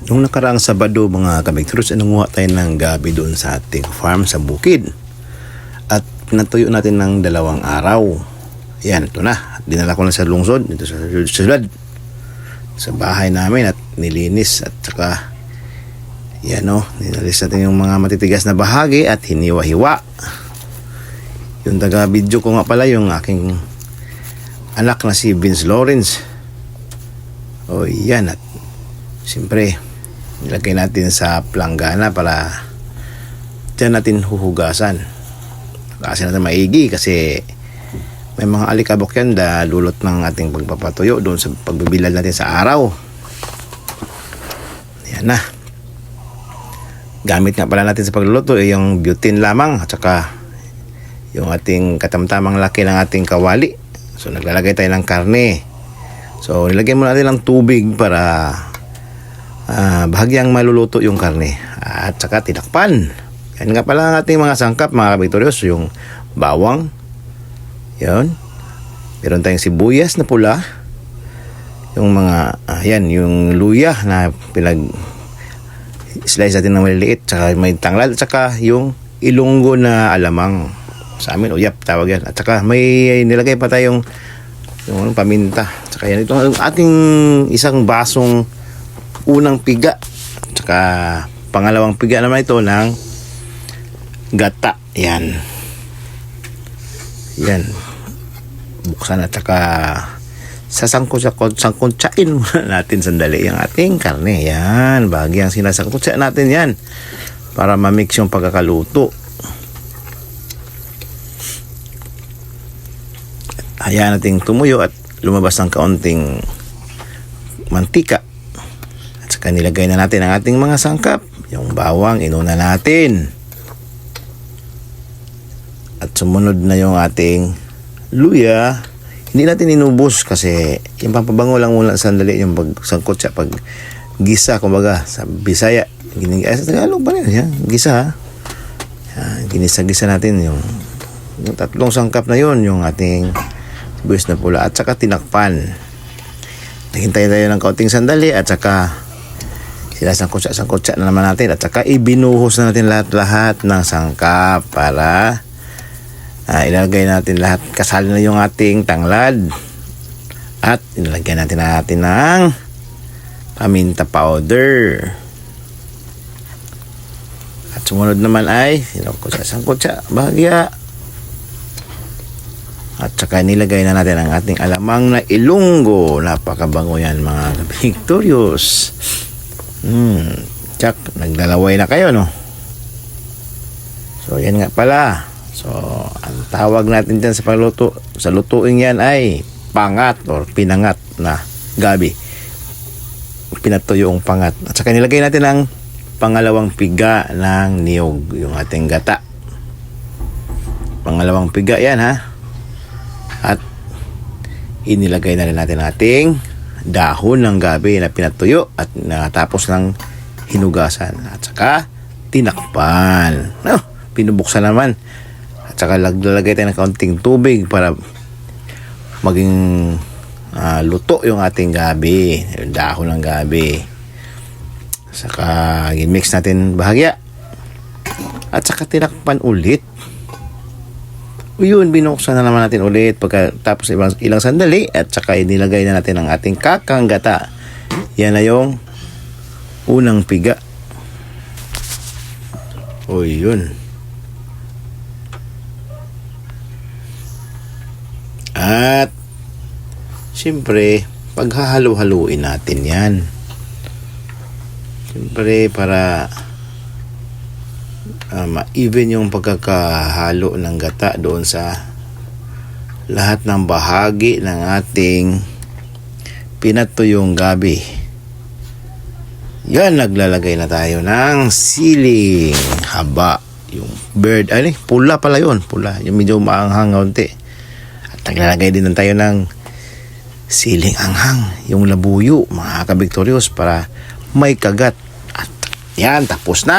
Nung nakaraang Sabado mga kabigtros, nanguha tayo ng gabi doon sa ating farm sa bukid. At pinatuyo natin ng 2 araw. Yan, ito na. Dinala ko na sa lungsod, dito sa syudad. Sa bahay namin at nilinis at saka yan ninalis natin yung mga matitigas na bahagi at hiniwa-hiwa. Yung taga-video ko nga pala yung aking anak na si Vince Lawrence. Yan at siyempre nilagay natin sa planggana para dyan natin huhugasan. Kasi natin maigi kasi may mga alikabok yan dulot ng ating pagpapatuyo doon sa pagbibilad natin sa araw. Yan na. Gamit nga pala natin sa pagluluto yung butane lamang at saka yung ating katamtamang laki ng ating kawali. So naglalagay tayo ng karne. So nilagay muna natin ng tubig para bahagyang maluluto yung karne at saka tinakpan. Yan nga pala ang ating mga sangkap mga kabigtoryos, yung bawang, yun, meron tayong sibuyas na pula, yung mga yung luya na slice natin ng maliliit, saka may tanglad, at saka yung ilunggo na alamang, sa amin uyap tawag yan, at saka may nilagay pa tayong yung paminta, at saka yan itong ating isang basong unang piga, at saka pangalawang piga naman ito ng gata. Yan buksan at saka sangkutsain muna natin sandali yung ating karne. Yan, bahagyang sinasangkutsa natin yan para mamix yung pagkakaluto. Hayaan nating tumuyo at lumabas ng kaunting mantika. At saka nilagay na natin ang ating mga sangkap. Yung bawang, inuna natin. At sumunod na yung ating luya. Hindi natin inubos kasi yung pampabango lang muna sandali yung pagsangkot sa pag gisa, kumbaga sa Bisaya sa Tagalog pa rin yan, gisa ginisa-gisa natin yung 3 sangkap na yon, yung ating sibuyas na pula at saka tinakpan. Naghintay tayo ng kaunting sandali at saka sinasangkot-sangkot na naman natin at saka ibinuhos na natin lahat ng sangkap para ilagay natin lahat. Kasali na yung ating tanglad at ilagay natin ng paminta powder. At sumunod naman ay sangkutsa bahagya. At saka nilagay na natin ang ating alamang na ilunggo. Napakabango yan mga kabigtoryos. Tsak, naglalaway na kayo So yan nga pala. So, ang tawag natin dyan sa pagluto, sa lutuin yan ay pangat or pinangat na gabi. Pinatuyong pangat. At saka nilagay natin ang pangalawang piga ng niyog, yung ating gata. Pangalawang piga yan At inilagay na rin natin ating dahon ng gabi na pinatuyo at natapos ng hinugasan. At saka tinakpan. Pinubuksan naman. At saka lalagay tayo ng kaunting tubig para maging luto yung ating gabi, yung dahon ng gabi. Saka i-mix natin bahagya. At saka tinakpan ulit. Yun, binuksan na naman natin ulit pagkatapos ilang sandali at saka inilagay na natin ang ating kakang gata. Yan na yung unang piga. Yun. At siyempre paghahalo-haluin natin yan. Siyempre para ma-even yung pagkakahalo ng gata doon sa lahat ng bahagi ng ating pinatuyong gabi. Yan, naglalagay na tayo ng siling haba. Yung bird, pula pala yun. Pula, yung medyo maanghang kaunti. Naglalagay din tayo ng siling anghang, yung labuyo mga kabigtoryos para may kagat. At yan, tapos na.